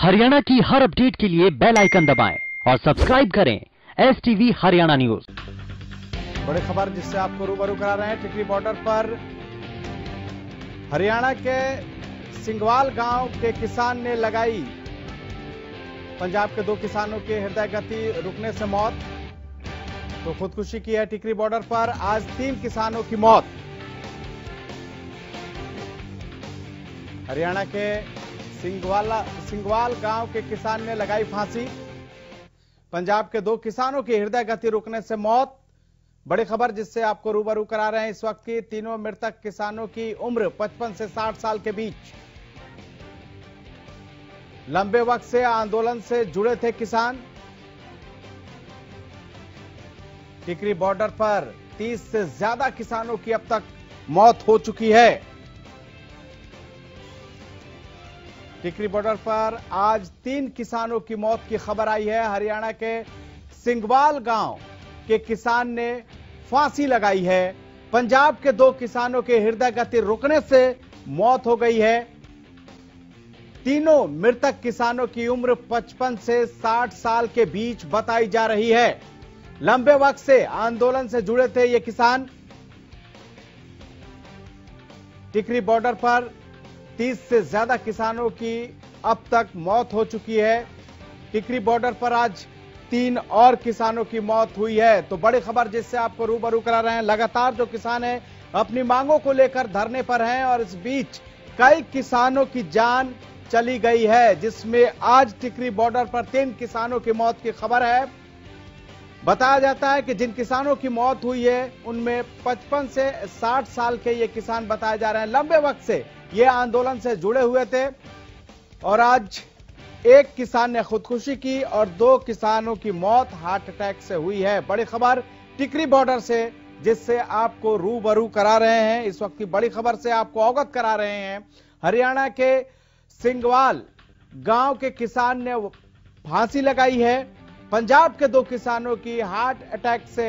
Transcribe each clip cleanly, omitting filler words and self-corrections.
हरियाणा की हर अपडेट के लिए बेल आइकन दबाएं और सब्सक्राइब करें एसटीवी हरियाणा न्यूज। बड़ी खबर जिससे आपको रूबरू करा रहे हैं। टिकरी बॉर्डर पर हरियाणा के सिंगवाल गांव के किसान ने लगाई पंजाब के 2 किसानों के हृदय गति रुकने से मौत। तो खुदकुशी की है टिकरी बॉर्डर पर। आज 3 किसानों की मौत। हरियाणा के सिंगवाल गांव के किसान ने लगाई फांसी। पंजाब के 2 किसानों की हृदय गति रुकने से मौत। बड़ी खबर जिससे आपको रूबरू करा रहे हैं इस वक्त की। तीनों मृतक किसानों की उम्र 55 से 60 साल के बीच। लंबे वक्त से आंदोलन से जुड़े थे किसान। टिकरी बॉर्डर पर 30 से ज्यादा किसानों की अब तक मौत हो चुकी है। टिकरी बॉर्डर पर आज 3 किसानों की मौत की खबर आई है। हरियाणा के सिंगवाल गांव के किसान ने फांसी लगाई है। पंजाब के 2 किसानों के हृदय गति रुकने से मौत हो गई है। तीनों मृतक किसानों की उम्र 55 से 60 साल के बीच बताई जा रही है। लंबे वक्त से आंदोलन से जुड़े थे ये किसान। टिकरी बॉर्डर पर 30 से ज्यादा किसानों की अब तक मौत हो चुकी है। टिकरी बॉर्डर पर आज 3 और किसानों की मौत हुई है। तो बड़ी खबर जिससे आपको रूबरू करा रहे हैं। लगातार जो किसान हैं अपनी मांगों को लेकर धरने पर हैं और इस बीच कई किसानों की जान चली गई है, जिसमें आज टिकरी बॉर्डर पर 3 किसानों की मौत की खबर है। बताया जाता है कि जिन किसानों की मौत हुई है उनमें 55 से 60 साल के ये किसान बताए जा रहे हैं। लंबे वक्त से ये आंदोलन से जुड़े हुए थे और आज 1 किसान ने खुदकुशी की और 2 किसानों की मौत हार्ट अटैक से हुई है। बड़ी खबर टिकरी बॉर्डर से जिससे आपको रूबरू करा रहे हैं। इस वक्त की बड़ी खबर से आपको अवगत करा रहे हैं। हरियाणा के सिंगवाल गांव के किसान ने फांसी लगाई है। पंजाब के 2 किसानों की हार्ट अटैक से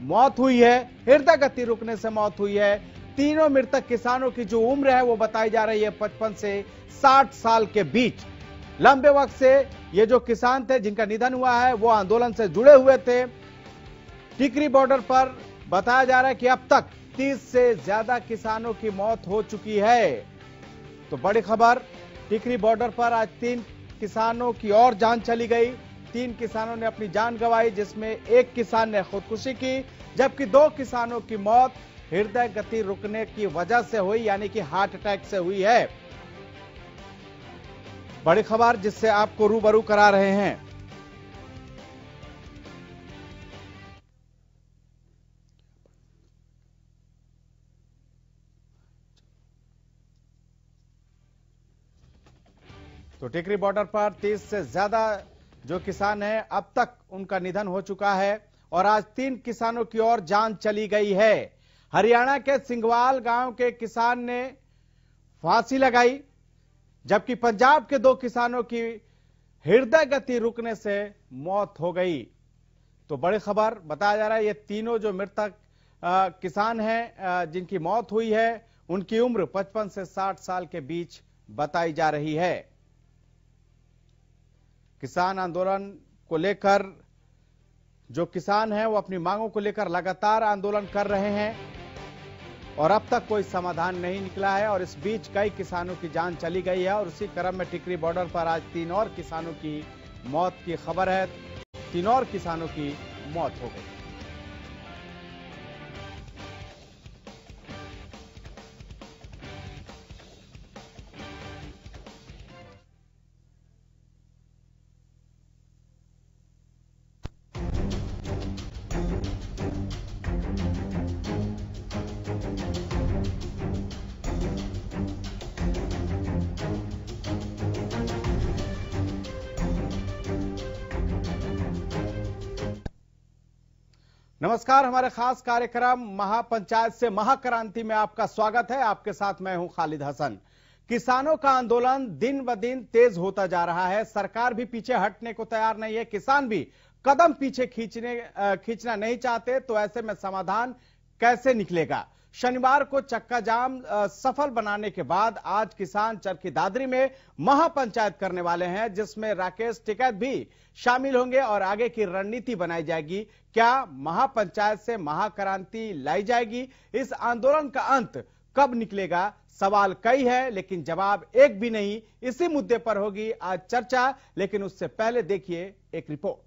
मौत हुई है। हृदय गति रुकने से मौत हुई है। तीनों मृतक किसानों की जो उम्र है वो बताई जा रही है 55 से 60 साल के बीच। लंबे वक्त से ये जो किसान थे जिनका निधन हुआ है वो आंदोलन से जुड़े हुए थे। टिकरी बॉर्डर पर बताया जा रहा है कि अब तक 30 से ज्यादा किसानों की मौत हो चुकी है। तो बड़ी खबर टिकरी बॉर्डर पर आज 3 किसानों की और जान चली गई। 3 किसानों ने अपनी जान गंवाई, जिसमें 1 किसान ने खुदकुशी की, जबकि 2 किसानों की मौत हृदय गति रुकने की वजह से हुई, यानी कि हार्ट अटैक से हुई है। बड़ी खबर जिससे आपको रूबरू करा रहे हैं। तो टिकरी बॉर्डर पर 30 से ज्यादा जो किसान हैं अब तक उनका निधन हो चुका है और आज 3 किसानों की और जान चली गई है। हरियाणा के सिंगवाल गांव के किसान ने फांसी लगाई, जबकि पंजाब के 2 किसानों की हृदय गति रुकने से मौत हो गई। तो बड़ी खबर बताया जा रहा है ये तीनों जो मृतक किसान हैं जिनकी मौत हुई है उनकी उम्र 55 से 60 साल के बीच बताई जा रही है। किसान आंदोलन को लेकर जो किसान हैं वो अपनी मांगों को लेकर लगातार आंदोलन कर रहे हैं और अब तक कोई समाधान नहीं निकला है और इस बीच कई किसानों की जान चली गई है और उसी क्रम में टिकरी बॉर्डर पर आज 3 और किसानों की मौत की खबर है। 3 और किसानों की मौत हो गई। नमस्कार, हमारे खास कार्यक्रम महापंचायत से महाक्रांति में आपका स्वागत है। आपके साथ मैं हूं खालिद हसन। किसानों का आंदोलन दिन ब दिन तेज होता जा रहा है। सरकार भी पीछे हटने को तैयार नहीं है, किसान भी कदम पीछे खींचना नहीं चाहते। तो ऐसे में समाधान कैसे निकलेगा? शनिवार को चक्का जाम सफल बनाने के बाद आज किसान चरखी दादरी में महापंचायत करने वाले हैं, जिसमें राकेश टिकैत भी शामिल होंगे और आगे की रणनीति बनाई जाएगी। क्या महापंचायत से महाक्रांति लाई जाएगी? इस आंदोलन का अंत कब निकलेगा? सवाल कई है, लेकिन जवाब एक भी नहीं। इसी मुद्दे पर होगी आज चर्चा, लेकिन उससे पहले देखिए एक रिपोर्ट।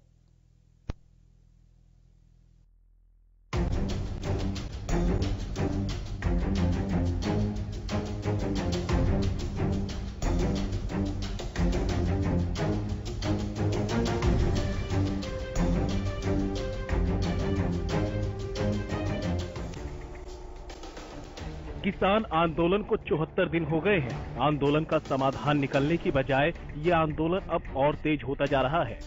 किसान आंदोलन को 74 दिन हो गए हैं। आंदोलन का समाधान निकलने की बजाय ये आंदोलन अब और तेज होता जा रहा है।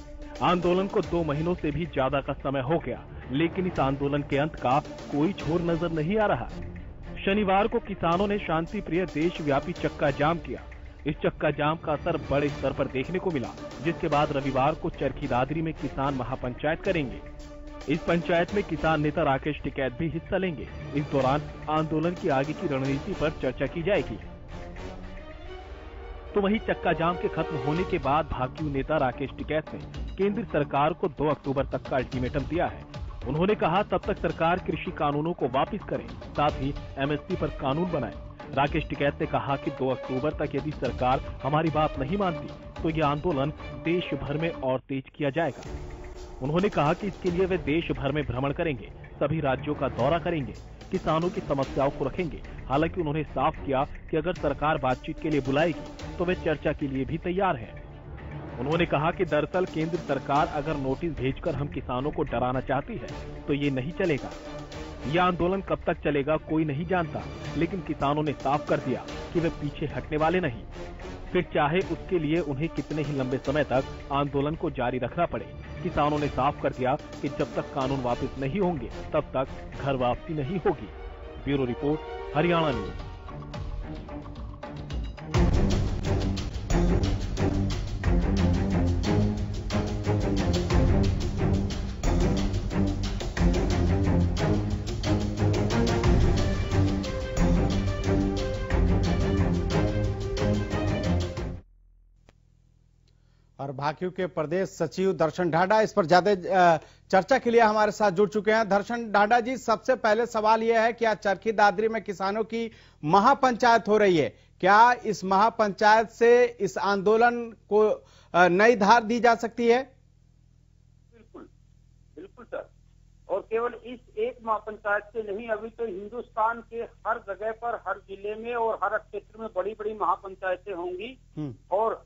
आंदोलन को 2 महीनों से भी ज्यादा का समय हो गया, लेकिन इस आंदोलन के अंत का कोई छोर नजर नहीं आ रहा। शनिवार को किसानों ने शांति प्रिय देशव्यापी चक्का जाम किया। इस चक्का जाम का असर बड़े स्तर पर देखने को मिला, जिसके बाद रविवार को चरखी दादरी में किसान महापंचायत करेंगे। इस पंचायत में किसान नेता राकेश टिकैत भी हिस्सा लेंगे। इस दौरान आंदोलन की आगे की रणनीति पर चर्चा की जाएगी। तो वहीं चक्का जाम के खत्म होने के बाद भाजपा नेता राकेश टिकैत ने केंद्र सरकार को 2 अक्टूबर तक का अल्टीमेटम दिया है। उन्होंने कहा तब तक सरकार कृषि कानूनों को वापस करे, साथ ही एमएसपी पर कानून बनाए। राकेश टिकैत ने कहा कि 2 अक्टूबर तक यदि सरकार हमारी बात नहीं मानती तो ये आंदोलन देश भर में और तेज किया जाएगा। उन्होंने कहा कि इसके लिए वे देश भर में भ्रमण करेंगे, सभी राज्यों का दौरा करेंगे, किसानों की समस्याओं को रखेंगे। हालांकि उन्होंने साफ किया कि अगर सरकार बातचीत के लिए बुलाएगी तो वे चर्चा के लिए भी तैयार हैं। उन्होंने कहा कि दरअसल केंद्र सरकार अगर नोटिस भेजकर हम किसानों को डराना चाहती है तो ये नहीं चलेगा। यह आंदोलन कब तक चलेगा कोई नहीं जानता, लेकिन किसानों ने साफ कर दिया कि वे पीछे हटने वाले नहीं। फिर चाहे उसके लिए उन्हें कितने ही लंबे समय तक आंदोलन को जारी रखना पड़े। किसानों ने साफ कर दिया कि जब तक कानून वापस नहीं होंगे तब तक घर वापसी नहीं होगी। Bureau report, Haryana news. और भाकियू के प्रदेश सचिव दर्शन ढांडा इस पर ज्यादा चर्चा के लिए हमारे साथ जुड़ चुके हैं। दर्शन ढांडा जी, सबसे पहले सवाल यह है कि आज चरखी दादरी में किसानों की महापंचायत हो रही है। क्या इस महापंचायत से इस आंदोलन को नई धार दी जा सकती है? बिल्कुल बिल्कुल सर, और केवल इस एक महापंचायत से नहीं, अभी तो हिंदुस्तान के हर जगह पर, हर जिले में और हर क्षेत्र में बड़ी बड़ी महापंचायतें होंगी। और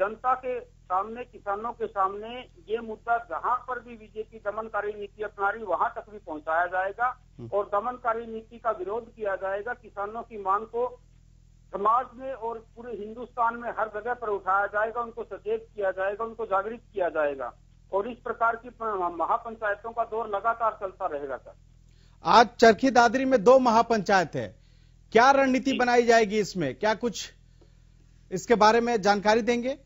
जनता के सामने, किसानों के सामने ये मुद्दा जहां पर भी बीजेपी दमनकारी नीति अपना रही वहां तक भी पहुंचाया जाएगा और दमनकारी नीति का विरोध किया जाएगा। किसानों की मांग को समाज में और पूरे हिंदुस्तान में हर जगह पर उठाया जाएगा, उनको सचेत किया जाएगा, उनको जागृत किया जाएगा और इस प्रकार की महापंचायतों का दौर लगातार चलता रहेगा सर। आज चरखी दादरी में 2 महापंचायत है, क्या रणनीति बनाई जाएगी इसमें? क्या कुछ इसके बारे में जानकारी देंगे?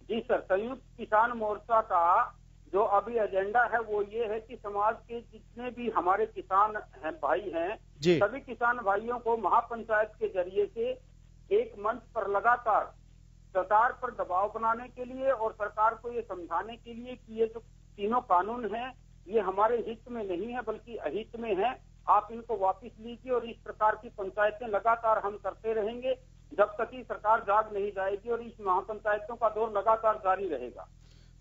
जी सर, संयुक्त किसान मोर्चा का जो अभी एजेंडा है वो ये है कि समाज के जितने भी हमारे किसान हैं, भाई हैं, सभी किसान भाइयों को महापंचायत के जरिए से एक मंच पर लगातार सरकार पर दबाव बनाने के लिए और सरकार को ये समझाने के लिए कि ये जो तीनों कानून हैं ये हमारे हित में नहीं है बल्कि अहित में है, आप इनको वापस लीजिए। और इस प्रकार की पंचायतें लगातार हम करते रहेंगे जब तक कि सरकार जाग नहीं जाएगी और इस महापंचायतों का दौर लगातार जारी रहेगा।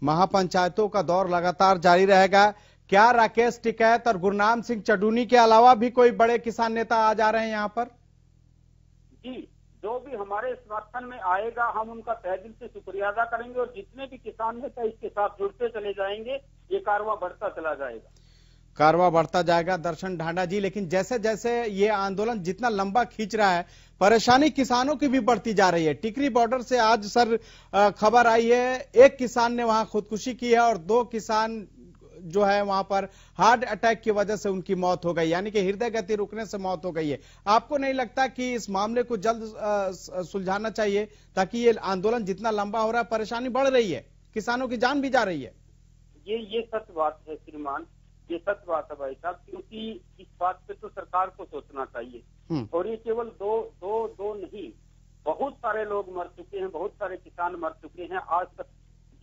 महापंचायतों का दौर लगातार जारी रहेगा। क्या राकेश टिकैत और गुरनाम सिंह चडूनी के अलावा भी कोई बड़े किसान नेता आ जा रहे हैं यहाँ पर? जी, जो भी हमारे समर्थन में आएगा हम उनका तहे दिल से शुक्रिया अदा करेंगे और जितने भी किसान नेता इसके साथ जुड़ते चले जाएंगे, ये कारवां बढ़ता चला जाएगा। कारवां बढ़ता जाएगा दर्शन ढांडा जी। लेकिन जैसे जैसे ये आंदोलन जितना लंबा खींच रहा है, परेशानी किसानों की भी बढ़ती जा रही है। टिकरी बॉर्डर से आज सर खबर आई है, एक किसान ने वहां खुदकुशी की है और 2 किसान जो है वहां पर हार्ट अटैक की वजह से उनकी मौत हो गई, यानी कि हृदय गति रुकने से मौत हो गई है। आपको नहीं लगता कि इस मामले को जल्द सुलझाना चाहिए, ताकि ये आंदोलन जितना लंबा हो रहा है परेशानी बढ़ रही है, किसानों की जान भी जा रही है? ये सच बात है श्रीमान ये सच बात है भाई साहब, क्योंकि इस बात पे तो सरकार को सोचना चाहिए। और ये केवल दो नहीं, बहुत सारे लोग मर चुके हैं, बहुत सारे किसान मर चुके हैं आज तक,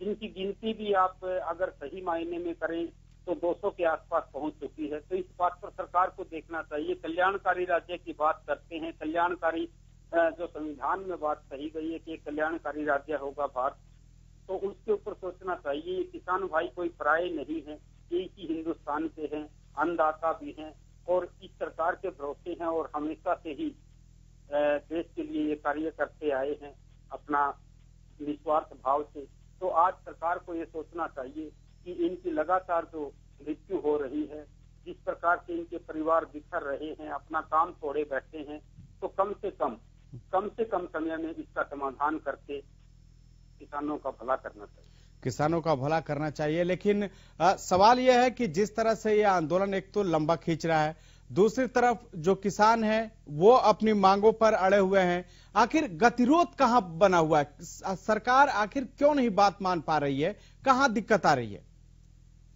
जिनकी गिनती भी आप अगर सही मायने में करें तो 200 के आसपास पहुंच चुकी है। तो इस बात पर सरकार को देखना चाहिए। कल्याणकारी राज्य की बात करते हैं, कल्याणकारी जो संविधान में बात कही गई है कि एक कल्याणकारी राज्य होगा भारत, तो उसके ऊपर सोचना चाहिए। किसान भाई कोई पराये नहीं है, एक ही हिंदुस्तान के हैं, अन्नदाता भी हैं और इस सरकार के भरोसे हैं और हमेशा से ही देश के लिए ये कार्य करते आए हैं अपना निस्वार्थ भाव से। तो आज सरकार को ये सोचना चाहिए कि इनकी लगातार जो मृत्यु हो रही है, जिस प्रकार से इनके परिवार बिखर रहे हैं, अपना काम छोड़े बैठे हैं, तो कम से कम समय में इसका समाधान करके किसानों का भला करना चाहिए। किसानों का भला करना चाहिए। लेकिन सवाल यह है कि जिस तरह से यह आंदोलन एक तो लंबा खींच रहा है, दूसरी तरफ जो किसान हैं वो अपनी मांगों पर अड़े हुए हैं, आखिर गतिरोध कहां बना हुआ है? सरकार आखिर क्यों नहीं बात मान पा रही है? कहां दिक्कत आ रही है?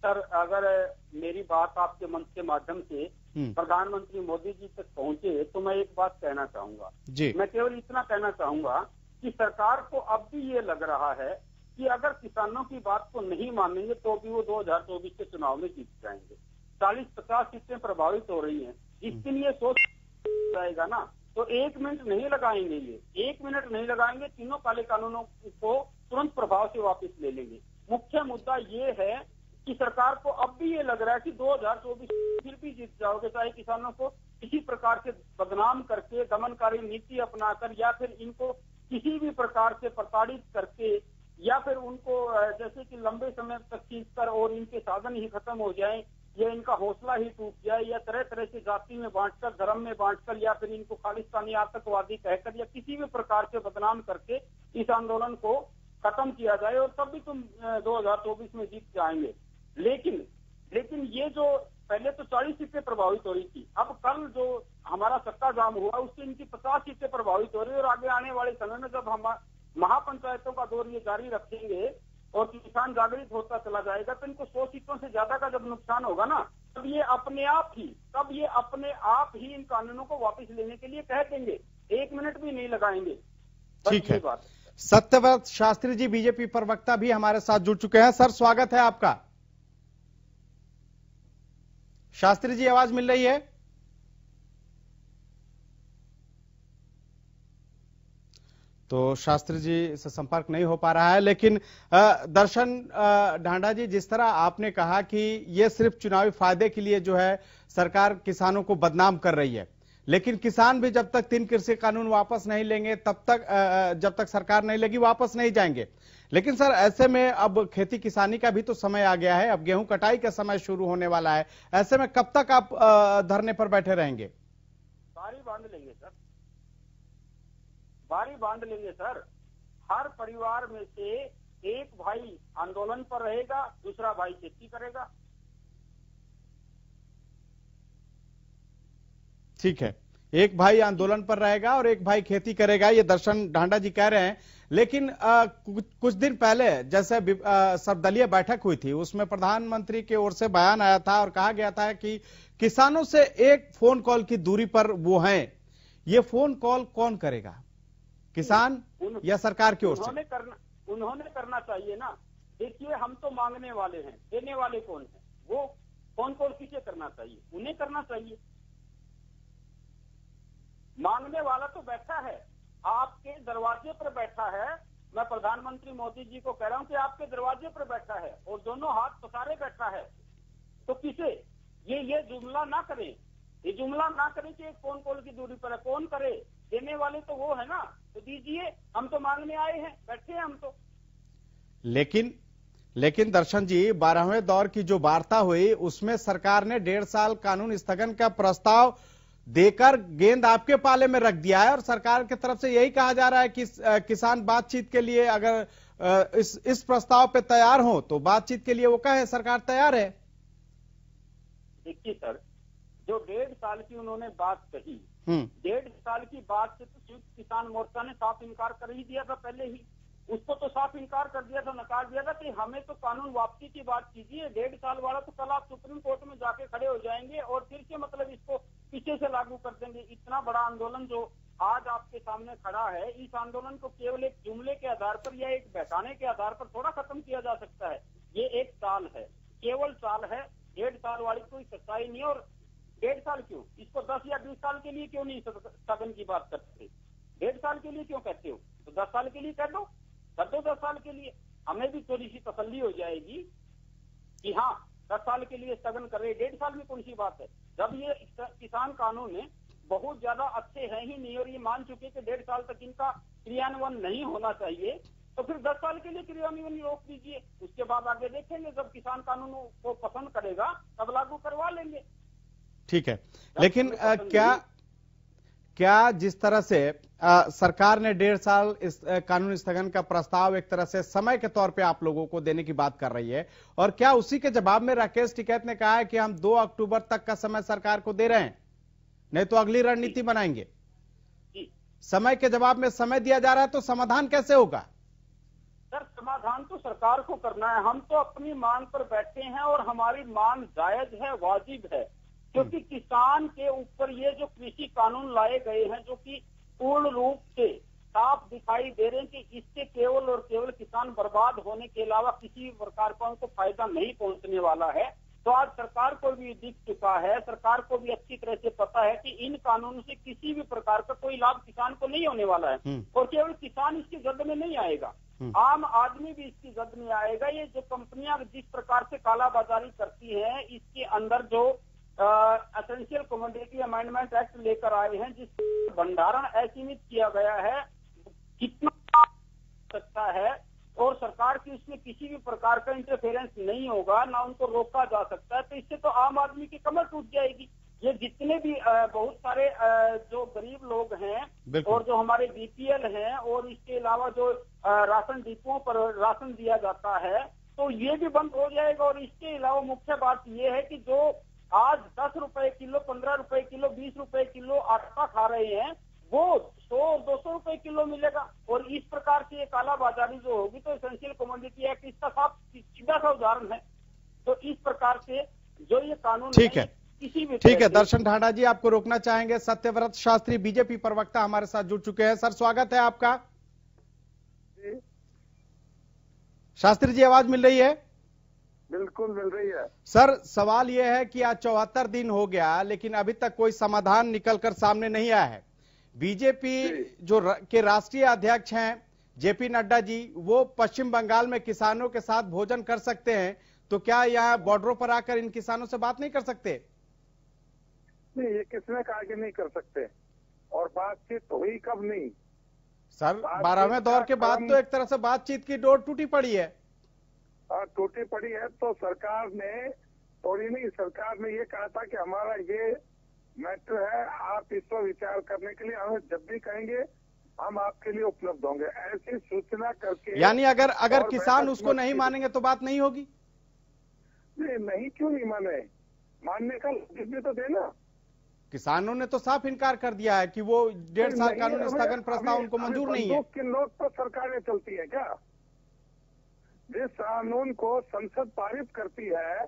सर, अगर मेरी बात आपके मंच के माध्यम से प्रधानमंत्री मोदी जी तक पहुंचे तो मैं एक बात कहना चाहूंगा जी। मैं केवल इतना कहना चाहूंगा कि सरकार को अब भी ये लग रहा है कि अगर किसानों की बात को नहीं मानेंगे तो भी वो 2024 के चुनाव में जीत जाएंगे। 40-50 सीटें प्रभावित हो रही हैं। जिस दिन ये सोच जाएगा ना तो 1 मिनट नहीं लगाएंगे, ये 1 मिनट नहीं लगाएंगे, तीनों काले कानूनों को तुरंत प्रभाव से वापस ले लेंगे। मुख्य मुद्दा ये है कि सरकार को अब भी ये लग रहा है कि 2024 फिर भी जीत जाओगे, चाहे किसानों को किसी प्रकार से बदनाम करके, दमनकारी नीति अपनाकर या फिर इनको किसी भी प्रकार से प्रताड़ित करके या फिर उनको जैसे कि लंबे समय तक खींचकर और इनके साधन ही खत्म हो जाए या इनका हौसला ही टूट जाए या तरह तरह से जाति में बांटकर, धर्म में बांटकर या फिर इनको खालिस्तानी आतंकवादी कहकर या किसी भी प्रकार से बदनाम करके इस आंदोलन को खत्म किया जाए और तब भी तुम 2024 में जीत जाएंगे। लेकिन ये जो पहले तो 40 सीटें प्रभावित हो रही थी, अब कल जो हमारा सत्ता जाम हुआ उससे इनकी 50 सीटें प्रभावित हो रही है और आगे आने वाले समय में जब हम महापंचायतों का दौर ये जारी रखेंगे और किसान जागृत होता चला जाएगा तो इनको 100 सीटों से ज्यादा का जब नुकसान होगा ना तब ये अपने आप ही इन कानूनों को वापस लेने के लिए कह देंगे, 1 मिनट भी नहीं लगाएंगे। ठीक है। सत्यव्रत शास्त्री जी बीजेपी प्रवक्ता भी हमारे साथ जुड़ चुके हैं। सर, स्वागत है आपका। शास्त्री जी, आवाज मिल रही है? तो शास्त्री जी से संपर्क नहीं हो पा रहा है। लेकिन दर्शन ढांडा जी, जिस तरह आपने कहा कि ये सिर्फ चुनावी फायदे के लिए जो है सरकार किसानों को बदनाम कर रही है, लेकिन किसान भी जब तक 3 कृषि कानून वापस नहीं लेंगे तब तक जब तक सरकार नहीं लेगी वापस नहीं जाएंगे। लेकिन सर, ऐसे में अब खेती किसानी का भी तो समय आ गया है, अब गेहूं कटाई का समय शुरू होने वाला है। ऐसे में कब तक आप धरने पर बैठे रहेंगे? बारी बांध लेंगे सर, बारी बांध लेंगे सर। हर परिवार में से एक भाई आंदोलन पर रहेगा, दूसरा भाई खेती करेगा। ठीक है, एक भाई आंदोलन पर रहेगा और एक भाई खेती करेगा, ये दर्शन ढांडा जी कह रहे हैं। लेकिन कुछ दिन पहले जैसे सर्वदलीय बैठक हुई थी, उसमें प्रधानमंत्री की ओर से बयान आया था और कहा गया था कि किसानों से एक फोन कॉल की दूरी पर वो हैं। ये फोन कॉल कौन करेगा, किसान या सरकार की ओर से? उन्होंने करना चाहिए ना। देखिए, हम तो मांगने वाले हैं, देने वाले कौन है? वो फोन कॉल किसे करना चाहिए? उन्हें करना चाहिए। मांगने वाला तो बैठा है, आपके दरवाजे पर बैठा है। मैं प्रधानमंत्री मोदी जी को कह रहा हूं कि आपके दरवाजे पर बैठा है और दोनों हाथ पसारे बैठा है। तो किसे ये जुमला ना करें, ये जुमला ना करें कि एक फोन कॉल की दूरी पर है। कौन करे? देने वाले तो वो है ना, तो दीजिए। हम तो मांगने आए हैं, बैठे हैं हम तो। लेकिन दर्शन जी, 12वें दौर की जो वार्ता हुई उसमें सरकार ने 1.5 साल कानून स्थगन का प्रस्ताव देकर गेंद आपके पाले में रख दिया है और सरकार की तरफ से यही कहा जा रहा है कि किसान बातचीत के लिए अगर इस प्रस्ताव पे तैयार हो तो बातचीत के लिए वो कहे सरकार तैयार है। देखिए सर, जो 1.5 साल की उन्होंने बात कही, 1.5 साल की बात से तो संयुक्त किसान मोर्चा ने साफ इनकार कर ही दिया था पहले ही। उसको तो साफ इनकार इनकार कर दिया था, नकार दिया था कि हमें तो कानून वापसी की बात कीजिए, 1.5 साल वाला तो कल आप सुप्रीम कोर्ट में जाके खड़े हो जाएंगे और फिर से मतलब इसको पीछे से लागू कर देंगे। इतना बड़ा आंदोलन जो आज आपके सामने खड़ा है, इस आंदोलन को केवल एक जुमले के आधार पर या एक बहकाने के आधार पर थोड़ा खत्म किया जा सकता है। ये 1 साल है, केवल साल है, 1.5 साल वाली कोई सच्चाई नहीं। और 1.5 साल क्यों, इसको 10 या 20 साल के लिए क्यों नहीं स्थगन की बात करते? 1.5 साल के लिए क्यों कहते हो? तो 10 साल के लिए कर दो 10 साल के लिए, हमें भी थोड़ी सी तसल्ली हो जाएगी कि हाँ 10 साल के लिए स्थगन कर रहे। 1.5 साल में कौन सी बात है? जब ये किसान कानून है बहुत ज्यादा अच्छे हैं ही नहीं और ये मान चुके कि 1.5 साल तक इनका क्रियान्वयन नहीं होना चाहिए, तो फिर 10 साल के लिए क्रियान्वयन रोक दीजिए। उसके बाद आगे देखेंगे, जब किसान कानूनों को पसंद करेगा तब लागू करवा लेंगे। ठीक है, लेकिन क्या जिस तरह से सरकार ने 1.5 साल इस कानून स्थगन का प्रस्ताव एक तरह से समय के तौर पे आप लोगों को देने की बात कर रही है, और क्या उसी के जवाब में राकेश टिकैत ने कहा है कि हम 2 अक्टूबर तक का समय सरकार को दे रहे हैं, नहीं तो अगली रणनीति बनाएंगे? समय के जवाब में समय दिया जा रहा है, तो समाधान कैसे होगा? सर, समाधान तो सरकार को करना है। हम तो अपनी मांग पर बैठे हैं और हमारी मांग जायज है, वाजिब है, क्योंकि किसान के ऊपर ये जो कृषि कानून लाए गए हैं जो कि पूर्ण रूप से साफ दिखाई दे रहे हैं कि इससे केवल और केवल किसान बर्बाद होने के अलावा किसी भी प्रकार का उनको फायदा नहीं पहुंचने वाला है। तो आज सरकार को भी दिख चुका है, सरकार को भी अच्छी तरह से पता है कि इन कानूनों से किसी भी प्रकार का कोई लाभ किसान को नहीं होने वाला है, और केवल किसान इसकी जद में नहीं आएगा, आम आदमी भी इसकी जद में आएगा। ये जो कंपनियां जिस प्रकार से कालाबाजारी करती है, इसके अंदर जो एसेंशियल कमोडिटी अमेंडमेंट एक्ट लेकर आए हैं, जिस भंडारण असीमित किया गया है, कितना सकता है और सरकार की उसमें किसी भी प्रकार का इंटरफेरेंस नहीं होगा, ना उनको रोका जा सकता है, तो इससे तो आम आदमी की कमर टूट जाएगी। ये जितने भी बहुत सारे जो गरीब लोग हैं और जो हमारे बीपीएल हैं और इसके अलावा जो राशन डिपुओं पर राशन दिया जाता है, तो ये भी बंद हो जाएगा। और इसके अलावा मुख्य बात ये है कि जो आज 10 रुपए किलो, 15 रुपए किलो, 20 रुपए किलो आटा खा रहे हैं, वो 100 200 रुपए किलो मिलेगा। और इस प्रकार से ये कालाबाजारी जो होगी, तो एसेंशियल कमोडिटी एक्ट इसका साफ सीधा सा उदाहरण है। तो इस प्रकार से जो ये कानून ठीक है, ठीक है। दर्शन ढांडा जी, आपको रोकना चाहेंगे। सत्यव्रत शास्त्री बीजेपी प्रवक्ता हमारे साथ जुड़ चुके हैं। सर, स्वागत है आपका। शास्त्री जी, आवाज मिल रही है? बिल्कुल मिल रही है। सर, सवाल यह है कि आज 74 दिन हो गया, लेकिन अभी तक कोई समाधान निकलकर सामने नहीं आया है। बीजेपी जो के राष्ट्रीय अध्यक्ष हैं जेपी नड्डा जी, वो पश्चिम बंगाल में किसानों के साथ भोजन कर सकते हैं, तो क्या यहाँ बॉर्डरों पर आकर इन किसानों से बात नहीं कर सकते? नहीं, ये किसने कहा कि नहीं कर सकते? और बातचीत हुई कब नहीं? सर, 12वें दौर के बाद तो एक तरह से बातचीत की डोर टूटी पड़ी है। टूटी पड़ी है तो सरकार ने थोड़ी नहीं, सरकार ने ये कहा था कि हमारा ये मैटर है, आप इस पर विचार करने के लिए हमें जब भी कहेंगे हम आपके लिए उपलब्ध होंगे, ऐसी सूचना करके। यानी अगर किसान उसको नहीं मानेंगे तो बात नहीं होगी? नहीं, क्यों नहीं माने? मानने का भी तो देना। किसानों ने तो साफ इनकार कर दिया है कि वो 1.5 साल कानून स्थगन प्रस्ताव उनको मंजूर नहीं है। कि नोट पर सरकारें चलती है क्या? जिस कानून को संसद पारित करती है,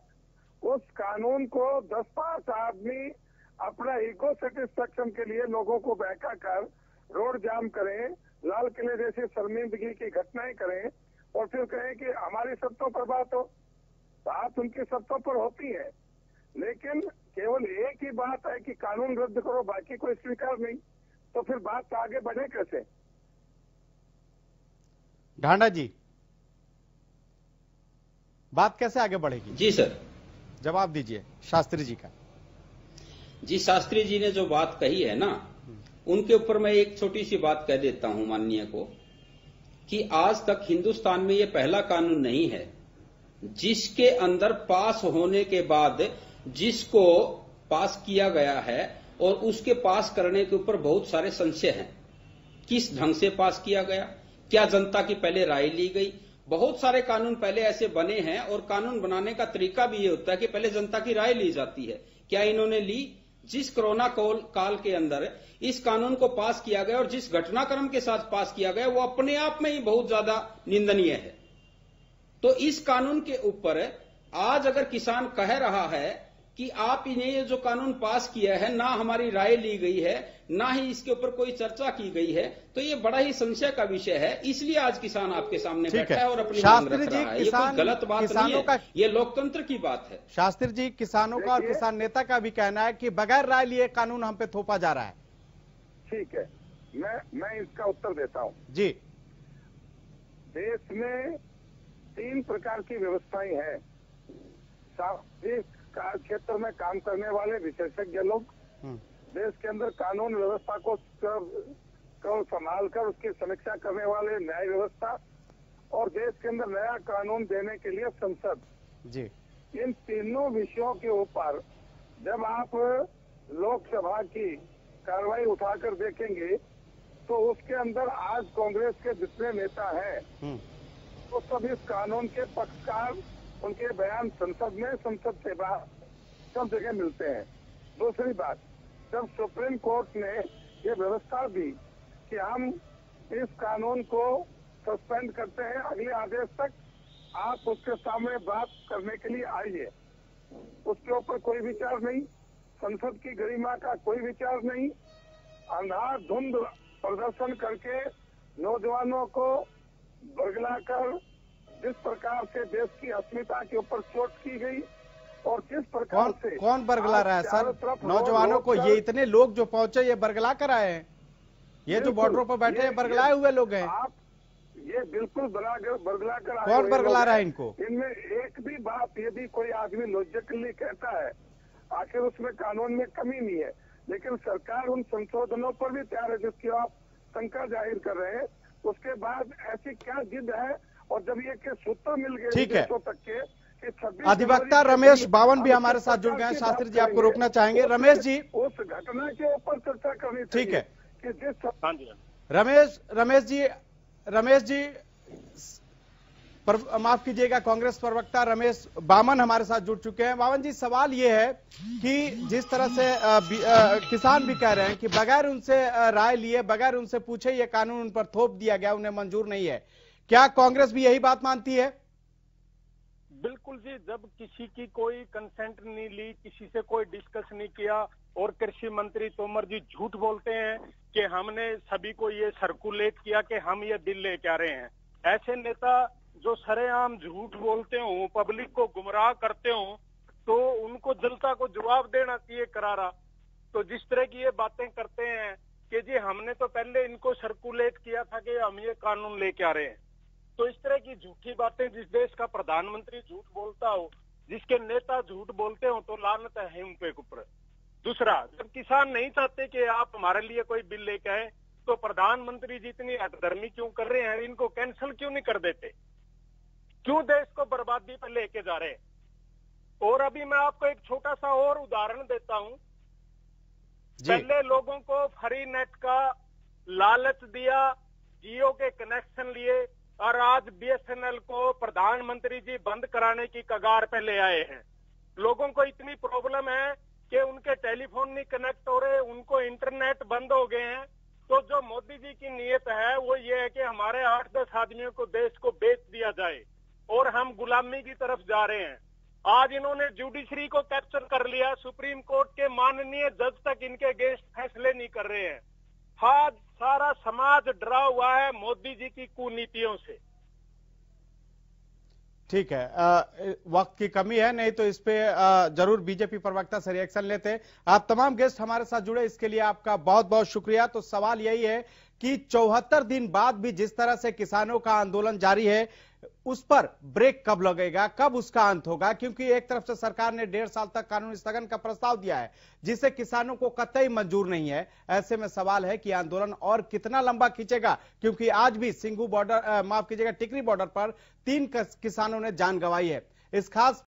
उस कानून को 10-5 आदमी अपना ईगो सेटिस्फेक्शन के लिए लोगों को बहका कर रोड जाम करें, लाल किले जैसी शर्मिंदगी की घटनाएं करें और फिर कहें कि हमारी शर्तों पर बात हो। बात उनकी शर्तों पर होती है, लेकिन केवल एक ही बात है कि कानून रद्द करो, बाकी कोई स्वीकार नहीं, तो फिर बात आगे बढ़े कैसे? ढांडा जी, बात कैसे आगे बढ़ेगी? जी सर, जवाब दीजिए शास्त्री जी का। जी, शास्त्री जी ने जो बात कही है ना, उनके ऊपर मैं एक छोटी सी बात कह देता हूं माननीय को, कि आज तक हिंदुस्तान में ये पहला कानून नहीं है जिसके अंदर पास होने के बाद जिसको पास किया गया है और उसके पास करने के ऊपर बहुत सारे संशय हैं। किस ढंग से पास किया गया, क्या जनता की पहले राय ली गई? बहुत सारे कानून पहले ऐसे बने हैं और कानून बनाने का तरीका भी ये होता है कि पहले जनता की राय ली जाती है। क्या इन्होंने ली? जिस कोरोना काल के अंदर इस कानून को पास किया गया और जिस घटनाक्रम के साथ पास किया गया वो अपने आप में ही बहुत ज्यादा निंदनीय है। तो इस कानून के ऊपर आज अगर किसान कह रहा है कि आप इन्हें ये जो कानून पास किया है, ना हमारी राय ली गई है, ना ही इसके ऊपर कोई चर्चा की गई है, तो ये बड़ा ही संशय का विषय है। इसलिए आज किसान आपके सामने बैठा है और अपनी मांग रख रहा है। ये कोई गलत बात नहीं है, ये लोकतंत्र की बात है। शास्त्री जी, किसानों का और किसान नेता का भी कहना है कि बगैर राय लिए कानून हम पे थोपा जा रहा है। ठीक है, मैं इसका उत्तर देता हूँ जी। देश में 3 प्रकार की व्यवस्थाएं हैं। सार्वजनिक कार्य क्षेत्र में काम करने वाले विशेषज्ञ लोग, देश के अंदर कानून व्यवस्था को संभाल कर उसकी समीक्षा करने वाले न्याय व्यवस्था, और देश के अंदर नया कानून देने के लिए संसद जी। इन तीनों विषयों के ऊपर जब आप लोकसभा की कार्रवाई उठाकर देखेंगे तो उसके अंदर आज कांग्रेस के जितने नेता हैं तो सब इस कानून के पक्षकार, उनके बयान संसद में, संसद से बाहर सब जगह मिलते हैं। दूसरी बात, जब सुप्रीम कोर्ट ने ये व्यवस्था दी कि हम इस कानून को सस्पेंड करते हैं अगले आदेश तक, आप उसके सामने बात करने के लिए आइए, उसके ऊपर कोई विचार नहीं, संसद की गरिमा का कोई विचार नहीं, अंधाधुंध प्रदर्शन करके नौजवानों को बरगलाकर जिस प्रकार से देश की अस्मिता के ऊपर चोट की गई और जिस प्रकार से कौन बरगला रहा है सर नौजवानों को? ये इतने लोग जो पहुंचे ये बरगला कर आए हैं, ये जो बॉर्डरों पर बैठे हैं बरगलाए हुए लोग हैं। आप ये बिल्कुल बरगला कर आए। कौन बरगला रहा है इनको? इनमें एक भी बात यदि कोई आदमी लॉजिकली कहता है, आखिर उसमें कानून में कमी नहीं है, लेकिन सरकार उन संशोधनों पर भी तैयार है जिसकी आप शंका जाहिर कर रहे हैं। उसके बाद ऐसी क्या जिद है, और जब ये के सूत्र मिल गए ठीक है तक के अधिवक्ता रमेश बावन भी हमारे साथ जुड़ गए हैं। शास्त्री जी आपको रोकना चाहेंगे। रमेश जी, उस घटना के ऊपर चर्चा करनी चाहिए। ठीक है कि जिस रमेश जी माफ कीजिएगा, कांग्रेस प्रवक्ता रमेश बामन हमारे साथ जुड़ चुके हैं। बामन जी, सवाल ये है कि जिस तरह से किसान भी कह रहे हैं कि बगैर उनसे राय लिए, बगैर उनसे पूछे ये कानून उन पर थोप दिया गया, उन्हें मंजूर नहीं है, क्या कांग्रेस भी यही बात मानती है? बिल्कुल जी, जब किसी की कोई कंसेंट नहीं ली, किसी से कोई डिस्कस नहीं किया और कृषि मंत्री तोमर जी झूठ बोलते हैं कि हमने सभी को ये सर्कुलेट किया कि हम ये बिल लेके आ रहे हैं, ऐसे नेता जो सरेआम झूठ बोलते हो, पब्लिक को गुमराह करते हो, तो उनको जनता को जवाब देना चाहिए करारा। तो जिस तरह की ये बातें करते हैं कि जी हमने तो पहले इनको सर्कुलेट किया था कि हम ये कानून लेके आ रहे हैं, तो इस तरह की झूठी बातें जिस देश का प्रधानमंत्री झूठ बोलता हो, जिसके नेता झूठ बोलते हो, तो लानत है उन पे ऊपर। दूसरा, जब किसान नहीं चाहते कि आप हमारे लिए कोई बिल लेके आए, तो प्रधानमंत्री जी इतनी हठधर्मी क्यों कर रहे हैं? इनको कैंसिल क्यों नहीं कर देते? क्यों देश को बर्बादी पर लेके जा रहे हैं? और अभी मैं आपको एक छोटा सा और उदाहरण देता हूं। पहले लोगों को फ्री नेट का लालच दिया, जियो के कनेक्शन लिए, और आज बीएसएनएल को प्रधानमंत्री जी बंद कराने की कगार पे ले आए हैं। लोगों को इतनी प्रॉब्लम है कि उनके टेलीफोन नहीं कनेक्ट हो रहे, उनको इंटरनेट बंद हो गए हैं। तो जो मोदी जी की नीयत है वो ये है कि हमारे 8-10 आदमियों को देश को बेच दिया जाए और हम गुलामी की तरफ जा रहे हैं। आज इन्होंने जुडिशरी को कैप्चर कर लिया, सुप्रीम कोर्ट के माननीय जज तक इनके अगेंस्ट फैसले नहीं कर रहे हैं। आज सारा समाज डरा हुआ है मोदी जी की कुनीतियों से। ठीक है, वक्त की कमी है, नहीं तो इस पे जरूर बीजेपी प्रवक्ता से रिएक्शन लेते। आप तमाम गेस्ट हमारे साथ जुड़े, इसके लिए आपका बहुत बहुत शुक्रिया। तो सवाल यही है कि 74 दिन बाद भी जिस तरह से किसानों का आंदोलन जारी है, उस पर ब्रेक कब लगेगा, कब उसका अंत होगा? क्योंकि एक तरफ से सरकार ने 1.5 साल तक कानून स्थगन का प्रस्ताव दिया है, जिसे किसानों को कतई मंजूर नहीं है। ऐसे में सवाल है कि आंदोलन और कितना लंबा खींचेगा, क्योंकि आज भी सिंघू बॉर्डर, माफ कीजिएगा, टिकरी बॉर्डर पर 3 किसानों ने जान गंवाई है। इस खास